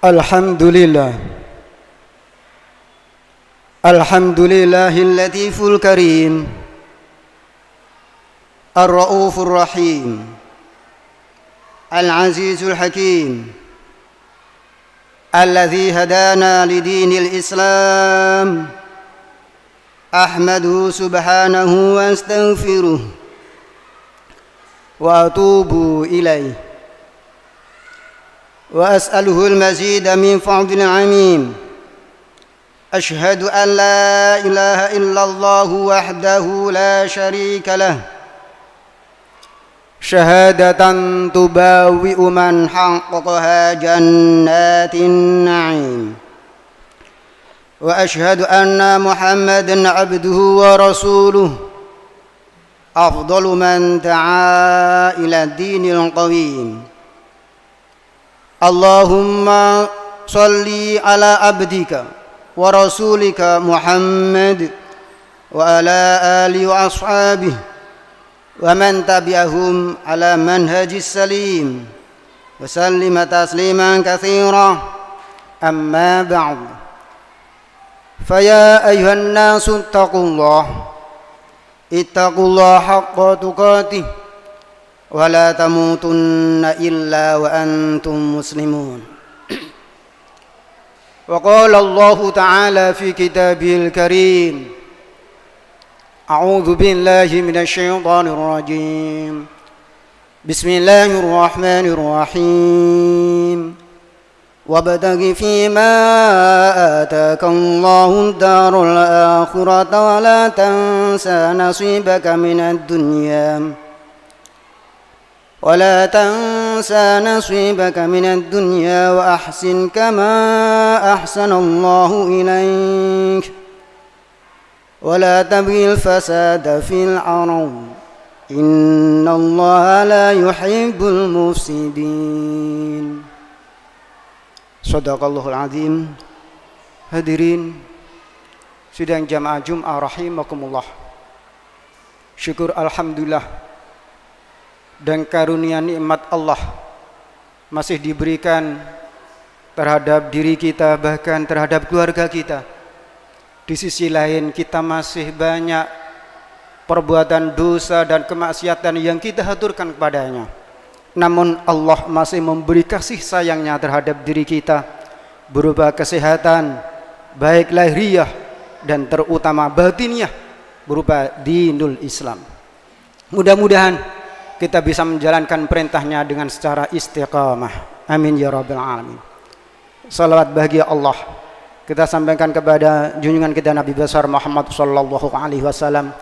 Alhamdulillah. Alhamdulillahil latiful karim, ar-raufur rahim, al-azizul hakim, alladzi hadana lidinil islam. Ahmaduhu subhanahu wa astaghfiruh wa atubu ilaih wa as'aluhu al-mazida min fadlil amim. Ashhadu an la ilaha illallah wahdahu la sharika lah, syahadatan tubawi'u man haqqaqaha jannatin na'im. Wa ashhadu anna Muhammadan abduhu wa rasuluh, afdalu man da'a ila dinil qawim. Allahumma salli ala abdika wa rasulika Muhammad wa ala alihi wa ashabihi wa man tabi'ahum ala manhajis salim wa sallima tasliman katsira. Amma ba'd, faya ayuhan nasu ittaqullaha haqqa tuqatih wa la tamutunna illa wa antum muslimun. Wa qala Allahu ta'ala fi kitabihil karim, a'udzu billahi minasy syaithanir rajim. Bismillahirrahmanirrahim. Wabtaghi fima ataka Allahu ad-darul akhirata wa la tansa nasibaka minad dunya wa ahsin kama ahsana Allahu ilaik wa la tabghil fasada fil ardh innallaha la yuhibbul mufsidin. Shadaqallahul azim. Hadirin sidang jamaah Jum'ah rahimakumullah. Syukur alhamdulillah dan karunia nikmat Allah masih diberikan terhadap diri kita, bahkan terhadap keluarga kita. Di sisi lain kita masih banyak perbuatan dosa dan kemaksiatan yang kita haturkan kepadanya. Namun Allah masih memberi kasih sayangnya terhadap diri kita berupa kesehatan baik lahiriah dan terutama batiniah berupa dinul Islam. Mudah-mudahan kita bisa menjalankan perintahnya dengan secara istiqamah. Amin ya rabbal alamin. Salawat bahagia Allah kita sampaikan kepada junjungan kita Nabi besar Muhammad sallallahu alaihi wasallam.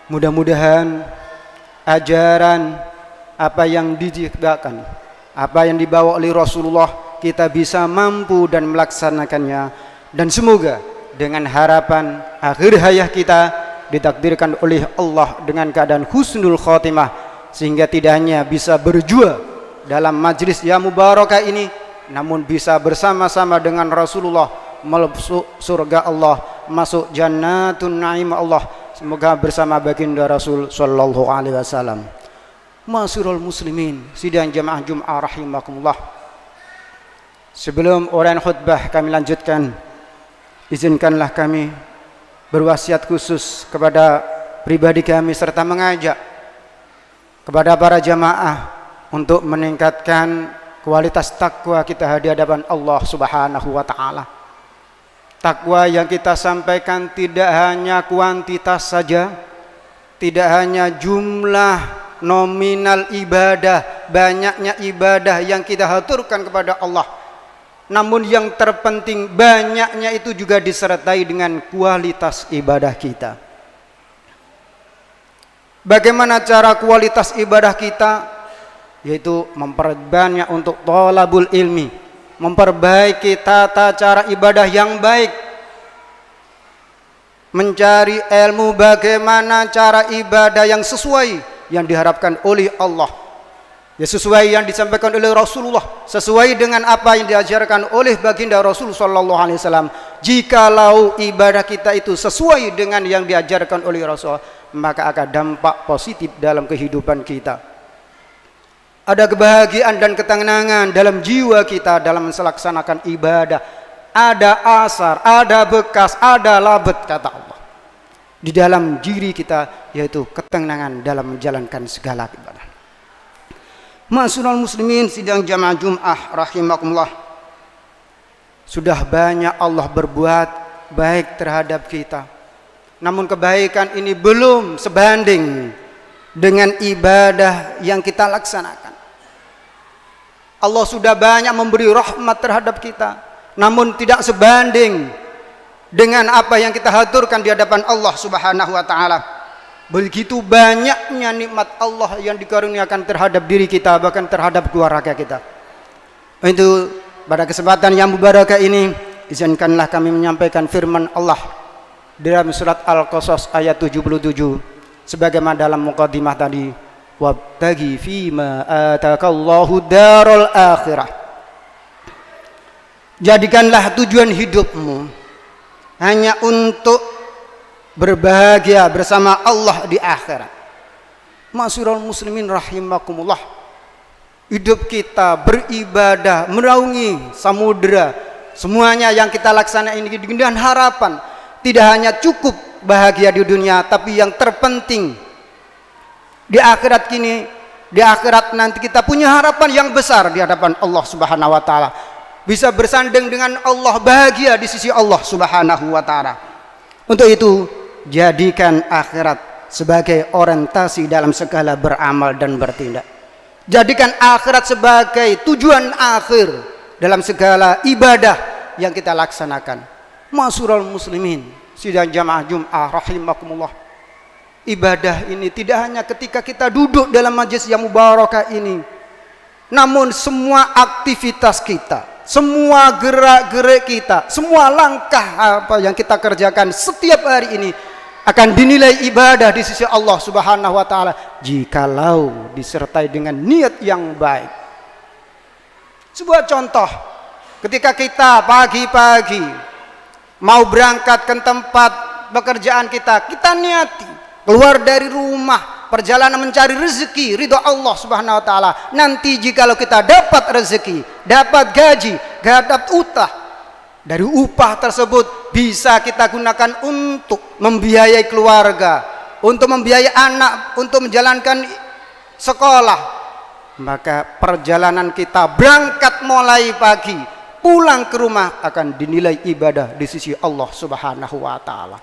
Mudah-mudahan ajaran apa yang diciptakan, apa yang dibawa oleh Rasulullah, kita bisa mampu dan melaksanakannya. Dan semoga dengan harapan akhir hayat kita ditakdirkan oleh Allah dengan keadaan husnul khotimah, sehingga tidak hanya bisa berjua dalam majlis yang mubarakah ini, namun bisa bersama-sama dengan Rasulullah masuk surga Allah, masuk jannatun na'im Allah. Semoga bersama baginda Rasul sallallahu alaihi wasallam. Ma'asyiral muslimin, sidang jamaah Jum'ah rahimakumullah. Sebelum uraian khutbah kami lanjutkan, izinkanlah kami berwasiat khusus kepada pribadi kami serta mengajak kepada para jamaah untuk meningkatkan kualitas takwa kita di hadapan Allah Subhanahu wa taala. Takwa yang kita sampaikan tidak hanya kuantitas saja, tidak hanya jumlah nominal ibadah, banyaknya ibadah yang kita haturkan kepada Allah, namun yang terpenting banyaknya itu juga disertai dengan kualitas ibadah kita. Bagaimana cara kualitas ibadah kita? Yaitu memperbanyak untuk thalabul ilmi, memperbaiki tata cara ibadah yang baik, mencari ilmu bagaimana cara ibadah yang sesuai yang diharapkan oleh Allah, ya sesuai yang disampaikan oleh Rasulullah, sesuai dengan apa yang diajarkan oleh baginda Rasul sallallahu alaihi wasallam. Jikalau ibadah kita itu sesuai dengan yang diajarkan oleh Rasul, maka akan dampak positif dalam kehidupan kita. Ada kebahagiaan dan ketenangan dalam jiwa kita dalam melaksanakan ibadah. Ada asar, ada bekas, ada labet, kata Allah di dalam diri kita, yaitu ketenangan dalam menjalankan segala ibadah. Ma'asyiral muslimin sidang jamaah Jum'ah rahimakumullah, sudah banyak Allah berbuat baik terhadap kita, namun kebaikan ini belum sebanding dengan ibadah yang kita laksanakan. Allah sudah banyak memberi rahmat terhadap kita, namun tidak sebanding dengan apa yang kita haturkan di hadapan Allah Subhanahu wa taala. Begitu banyaknya nikmat Allah yang dikaruniakan terhadap diri kita, bahkan terhadap keluarga kita. Itu pada kesempatan yang mubarakah ini, izinkanlah kami menyampaikan firman Allah dalam surat Al-Qasas ayat 77 sebagaimana dalam muqaddimah tadi, wabtaghi fima atakallahu darul akhirah. Jadikanlah tujuan hidupmu hanya untuk berbahagia bersama Allah di akhirat. Ma'asyiral muslimin rahimakumullah, hidup kita beribadah menaungi samudera, semuanya yang kita laksanakan ini dengan harapan tidak hanya cukup bahagia di dunia, tapi yang terpenting di akhirat kini, di akhirat nanti kita punya harapan yang besar di hadapan Allah Subhanahu wa taala. Bisa bersanding dengan Allah, bahagia di sisi Allah Subhanahu wa taala. Untuk itu, jadikan akhirat sebagai orientasi dalam segala beramal dan bertindak. Jadikan akhirat sebagai tujuan akhir dalam segala ibadah yang kita laksanakan. Ma'asyiral muslimin sidang jamaah Jum'ah rahimakumullah, ibadah ini tidak hanya ketika kita duduk dalam majelis yang mubarakah ini, namun semua aktivitas kita, semua gerak-gerik kita, semua langkah apa yang kita kerjakan setiap hari ini akan dinilai ibadah di sisi Allah Subhanahu wa taala jikalau disertai dengan niat yang baik. Sebuah contoh, ketika kita pagi-pagi mau berangkat ke tempat pekerjaan kita, kita niati keluar dari rumah, perjalanan mencari rezeki ridha Allah Subhanahu wa taala. Nanti jikalau kita dapat rezeki, dapat gaji, dapat upah, dari upah tersebut bisa kita gunakan untuk membiayai keluarga, untuk membiayai anak, untuk menjalankan sekolah. Maka perjalanan kita berangkat mulai pagi, pulang ke rumah akan dinilai ibadah di sisi Allah Subhanahu wa taala.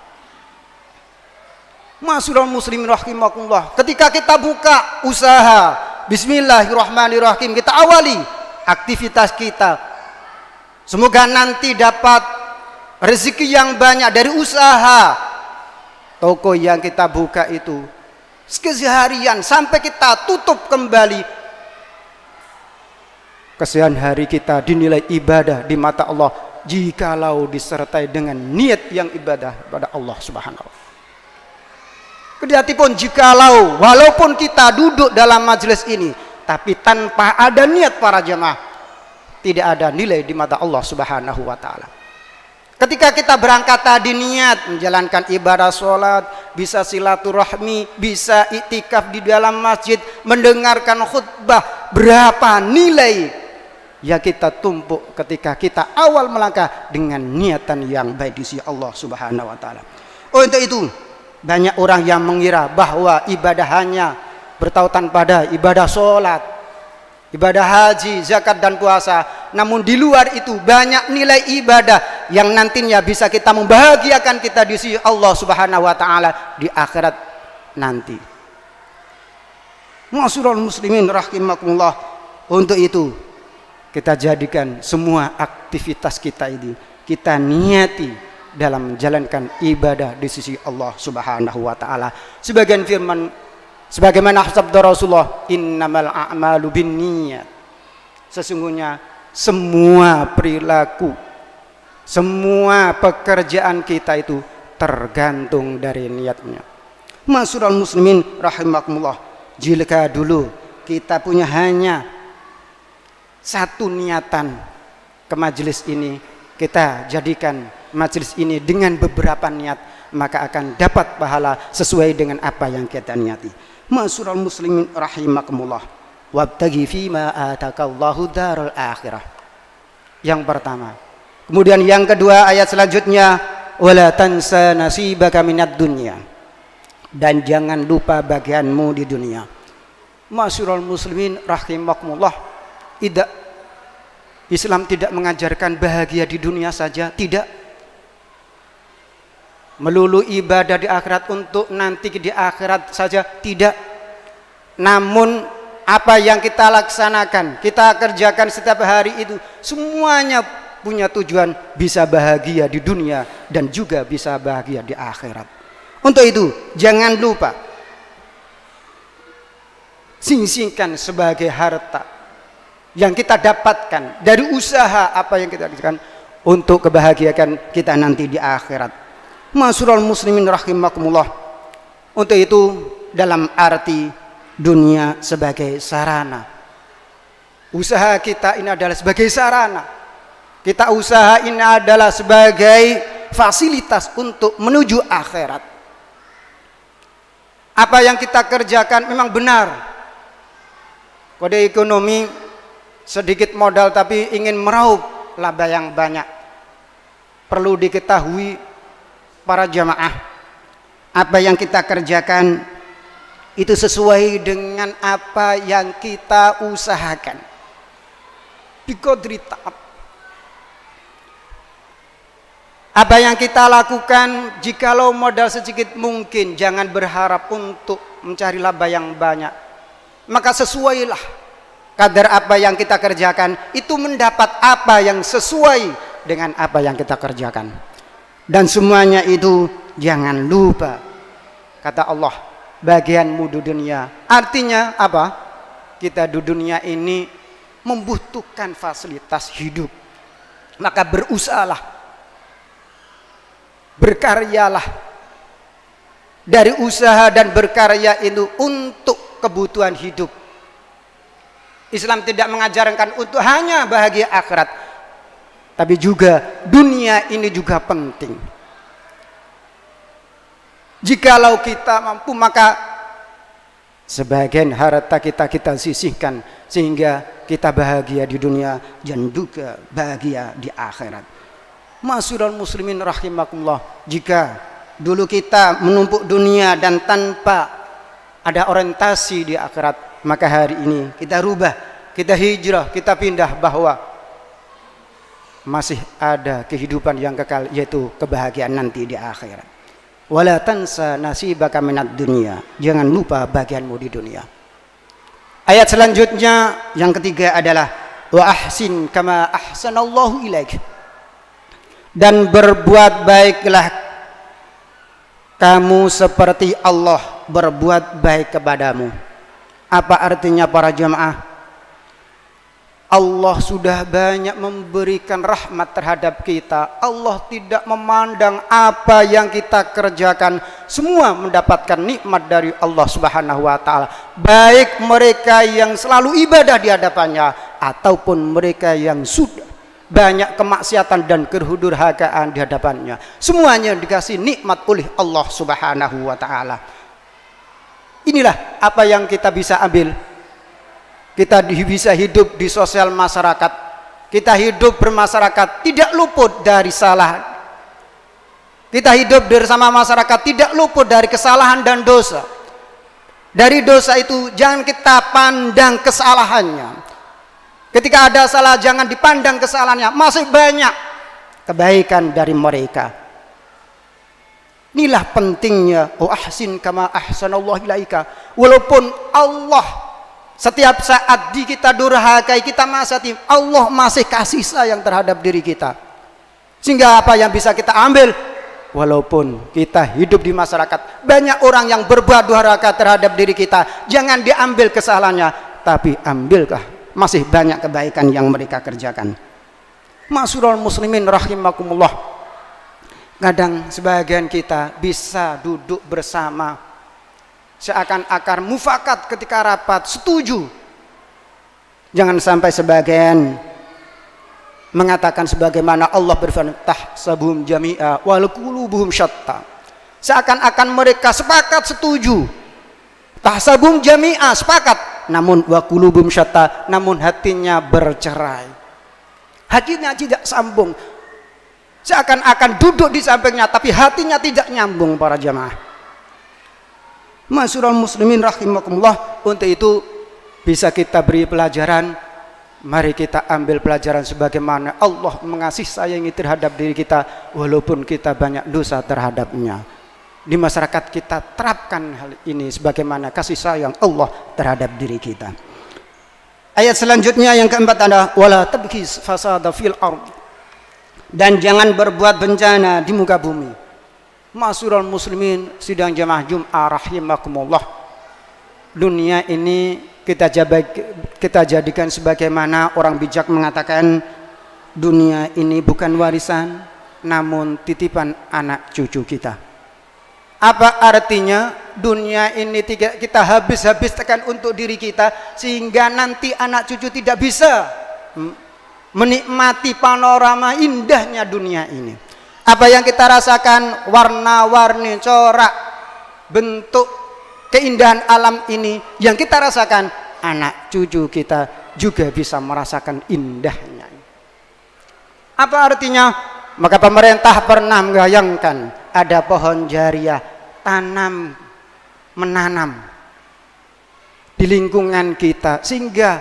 Ma'asyiral muslimin rahimakumullah, ketika kita buka usaha, bismillahirrahmanirrahim, kita awali aktivitas kita, semoga nanti dapat rezeki yang banyak dari usaha toko yang kita buka itu keseharian sampai kita tutup kembali. Keseharian hari kita dinilai ibadah di mata Allah jikalau disertai dengan niat yang ibadah pada Allah Subhanahu wa taala. Kedatipun jikalau walaupun kita duduk dalam majelis ini tapi tanpa ada niat para jemaah, tidak ada nilai di mata Allah Subhanahu wa taala. Ketika kita berangkat tadi niat menjalankan ibadah sholat, bisa silaturahmi, bisa iktikaf di dalam masjid, mendengarkan khutbah, berapa nilai yang kita tumpuk ketika kita awal melangkah dengan niatan yang baik di sisi Allah Subhanahu wa taala. Untuk itu banyak orang yang mengira bahwa ibadah hanya bertautan pada ibadah sholat, ibadah haji, zakat dan puasa. Namun di luar itu banyak nilai ibadah yang nantinya bisa kita membahagiakan kita di sisi Allah Subhanahu wa taala di akhirat nanti. Ma'asyiral muslimin rahimakumullah, untuk itu kita jadikan semua aktivitas kita ini kita niati dalam menjalankan ibadah di sisi Allah Subhanahu wa taala. Sebagian firman sebagaimana sabda Rasulullah, innamal a'malu binniyat. Sesungguhnya semua perilaku, semua pekerjaan kita itu tergantung dari niatnya. Ma'asyiral muslimin rahimakumullah, jika dulu kita punya hanya satu niatan ke majelis ini, kita jadikan majelis ini dengan beberapa niat, maka akan dapat pahala sesuai dengan apa yang kita niati. Ma'asyiral muslimin rahimakumullah, wabtaghi fima atakallahu darul akhirah. Yang pertama. Kemudian yang kedua ayat selanjutnya, wala tansa nasibaka minad dunya, dan jangan lupa bagianmu di dunia. Ma'asyiral muslimin rahimakumullah, Islam tidak mengajarkan bahagia di dunia saja, tidak. Melulu ibadah di akhirat untuk nanti di akhirat saja, tidak. Namun apa yang kita laksanakan, kita kerjakan setiap hari itu semuanya punya tujuan bisa bahagia di dunia dan juga bisa bahagia di akhirat. Untuk itu jangan lupa sisihkan sebagai harta yang kita dapatkan dari usaha apa yang kita lakukan untuk kebahagiaan kita nanti di akhirat. Ma'asyiral muslimin rahimakumullah. Untuk itu dalam arti dunia sebagai sarana, usaha kita ini adalah sebagai sarana, kita usaha ini adalah sebagai fasilitas untuk menuju akhirat. Apa yang kita kerjakan memang benar. Kode ekonomi sedikit modal tapi ingin meraup laba yang banyak. Perlu diketahui para jamaah, apa yang kita kerjakan itu sesuai dengan apa yang kita usahakan. Biqadri ta'ab. Apa yang kita lakukan, jikalau modal sedikit mungkin, jangan berharap untuk mencari laba yang banyak. Maka sesuailah kadar apa yang kita kerjakan, itu mendapat apa yang sesuai dengan apa yang kita kerjakan. Dan semuanya itu jangan lupa, kata Allah, bagianmu di dunia. Artinya apa? Kita di dunia ini membutuhkan fasilitas hidup, maka berusahalah, berkaryalah. Dari usaha dan berkarya itu untuk kebutuhan hidup. Islam tidak mengajarkan untuk hanya bahagia akhirat, tapi juga dunia ini juga penting. Jikalau kita mampu, maka sebagian harta kita sisihkan sehingga kita bahagia di dunia dan juga bahagia di akhirat. Ma'asyiral muslimin rahimakumullah, jika dulu kita menumpuk dunia dan tanpa ada orientasi di akhirat, maka hari ini kita rubah, kita hijrah, kita pindah bahwa masih ada kehidupan yang kekal, yaitu kebahagiaan nanti di akhirat. Wala tansa nasibaka minad dunya, jangan lupa bagianmu di dunia. Ayat selanjutnya yang ketiga adalah wa ahsin kama ahsanallahu ilaik, dan berbuat baiklah kamu seperti Allah berbuat baik kepadamu. Apa artinya para jemaah? Allah sudah banyak memberikan rahmat terhadap kita. Allah tidak memandang apa yang kita kerjakan, semua mendapatkan nikmat dari Allah Subhanahu wa taala. Baik mereka yang selalu ibadah di hadapannya ataupun mereka yang sudah banyak kemaksiatan dan kedurhakaan di hadapannya. Semuanya dikasih nikmat oleh Allah Subhanahu wa taala. Inilah apa yang kita bisa ambil. Kita bisa hidup di sosial masyarakat, kita hidup bermasyarakat tidak luput dari salah. Kita hidup bersama masyarakat tidak luput dari kesalahan dan dosa. Dari dosa itu jangan kita pandang kesalahannya. Ketika ada salah jangan dipandang kesalahannya, masih banyak kebaikan dari mereka. Inilah pentingnya ahsin kama ahsanallahu ilaika. Walaupun Allah setiap saat di kita durhakai, kita masih Allah masih kasih sayang terhadap diri kita. Sehingga apa yang bisa kita ambil, walaupun kita hidup di masyarakat banyak orang yang berbuat durhaka terhadap diri kita, jangan diambil kesalahannya, tapi ambilkah masih banyak kebaikan yang mereka kerjakan. Ma'asyiral muslimin rahimakumullah. Kadang sebagian kita bisa duduk bersama seakan-akan mufakat ketika rapat, setuju. Jangan sampai sebagian mengatakan sebagaimana Allah berfirman, tahsabuhum jami'a wal qulubuhum syatta. Seakan-akan mereka sepakat, setuju. Tahsabuhum jami'a, sepakat, namun wa qulubum syatta, namun hatinya bercerai. Hatinya tidak sambung, seakan-akan duduk di sampingnya tapi hatinya tidak nyambung para jamaah. Ma'asyiral muslimin rahimakumullah, untuk itu bisa kita beri pelajaran. Mari kita ambil pelajaran sebagaimana Allah mengasihi sayangi terhadap diri kita walaupun kita banyak dosa terhadapnya. Di masyarakat kita terapkan hal ini sebagaimana kasih sayang Allah terhadap diri kita. Ayat selanjutnya yang keempat adalah wala tabghis fasada fil ard, dan jangan berbuat bencana di muka bumi. Ma'asyiral muslimin sidang jamaah Jum'ah rahimakumullah, dunia ini kita jadikan sebagaimana orang bijak mengatakan, dunia ini bukan warisan namun titipan anak cucu kita. Apa artinya? Dunia ini kita habis-habiskan untuk diri kita sehingga nanti anak cucu tidak bisa menikmati panorama indahnya dunia ini. Apa yang kita rasakan, warna-warni, corak, bentuk keindahan alam ini yang kita rasakan, anak cucu kita juga bisa merasakan indahnya. Apa artinya? Maka pemerintah pernah membayangkan ada pohon jariah, menanam di lingkungan kita sehingga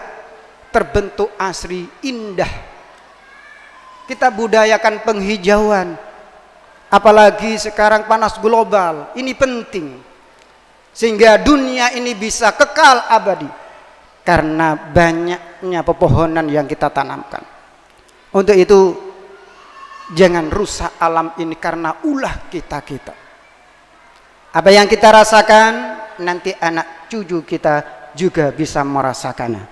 terbentuk asri indah. Kita budayakan penghijauan, apalagi sekarang panas global ini penting, sehingga dunia ini bisa kekal abadi karena banyaknya pepohonan yang kita tanamkan. Untuk itu jangan rusak alam ini karena ulah kita. Apa yang kita rasakan nanti anak cucu kita juga bisa merasakannya.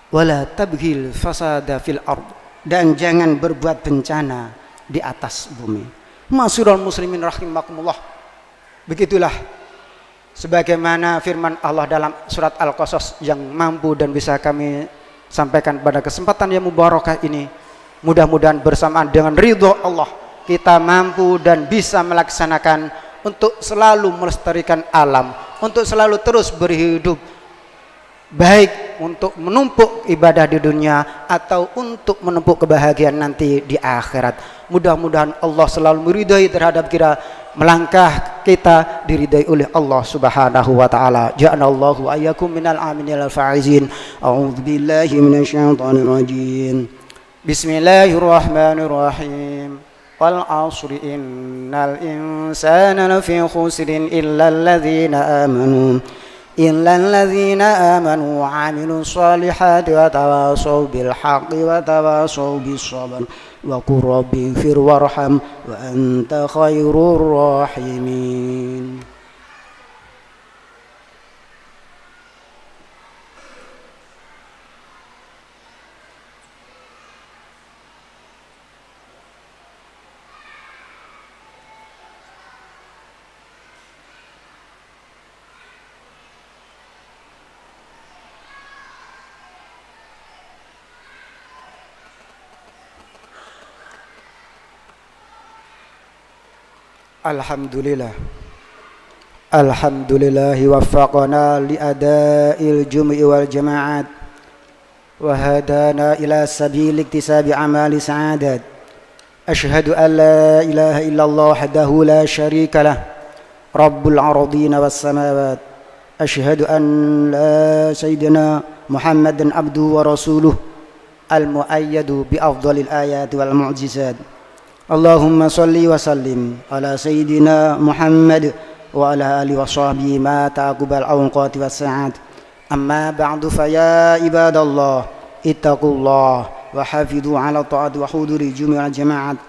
Wala tabghil fasada fil ard, dan jangan berbuat bencana di atas bumi. Ma'asyiral muslimin rahimakumullah, begitulah sebagaimana firman Allah dalam surat Al-Qasas yang mampu dan bisa kami sampaikan pada kesempatan yang mubarakah ini. Mudah-mudahan bersamaan dengan ridho Allah kita mampu dan bisa melaksanakan untuk selalu melestarikan alam, untuk selalu terus berhidup, baik untuk menumpuk ibadah di dunia atau untuk menumpuk kebahagiaan nanti di akhirat. Mudah-mudahan Allah selalu meridai terhadap kita, melangkah kita diridai oleh Allah Subhanahu wa taala. Ja'alallahu ayyakum minal aminil faizin. A'udzubillahi minasyaitonir rajim. Bismillahirrahmanirrahim. Wal 'ashri innal insana lafi khusrin illa alladzina amanu wa 'amilus solihati wa tawasaw bil haqqi wa tawasaw bis sabr wa qur rabbighfir warham wa anta khairur rahimin. Alhamdulillahi waffaqana li ada'il jum'i wal jama'at wa hadana ila sabil iktisabi amali sa'adat. Ashhadu an la ilaha illallah wahdahu la syarika lah, rabbul ardina was samawat. Ashhadu an la sayyidina Muhammadan abduhu wa rasuluh al-muayyadu bi afdalil ayati wal mu'jizat. Allahumma salli wa sallim ala sayyidina Muhammad wa ala alihi wa sahbihi ma taqabbal awqati was sa'at. Amma ba'du, fa ya ibadallah ittaqullah wa hafidhu ala ta'ati wa huduri jumu'al jama'at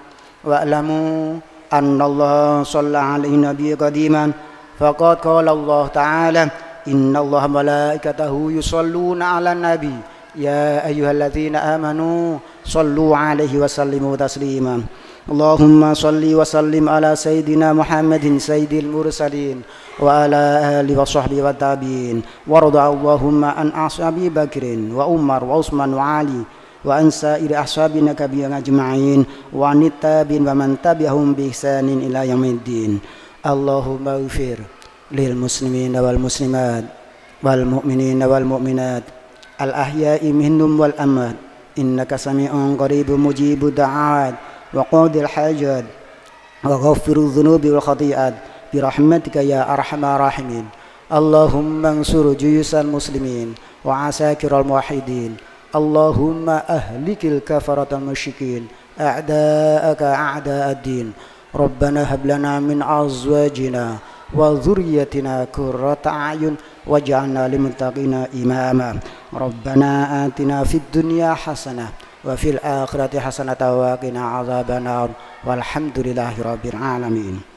wa alamu anna Allah shalla alaihi nabiy qadiman faqad qala Allah ta'ala inna Allah malaikatahu yusalluna ala nabi ya ayyuhalladzina amanu sallu alaihi wa sallimu taslima. Allahumma salli wa sallim ala sayyidina Muhammadin sayyidil mursalin wa ala alihi wa sahbihi wa tabi'in warda Allahumma an ashabi Bakrin wa Umar wa Utsman wa Ali wa an sa'iri ashabina kabiyyan ajma'in wa anittabin wa man tabi'ahum bi ihsanin ila yaumiddin. Allahumma ighfir lil muslimin wal muslimat والمؤمنين والمؤمنات الأحياء منهم والأموات إنك سميع قريب مجيب الدعوات وقاضي الحاجات وغفر الذنوب والخطيئات برحمتك يا أرحم الراحمين. اللهم انصر جيوش المسلمين وعساكر الموحدين. اللهم أهلك الكفرة المشركين أعداءك أعداء الدين. ربنا هب لنا من أزواجنا وذريتنا قرة أعين واجعلنا للمتقين إماما. ربنا آتنا في الدنيا حسنة وفي الآخرة حسنة وقنا عذاب النار والحمد لله رب العالمين.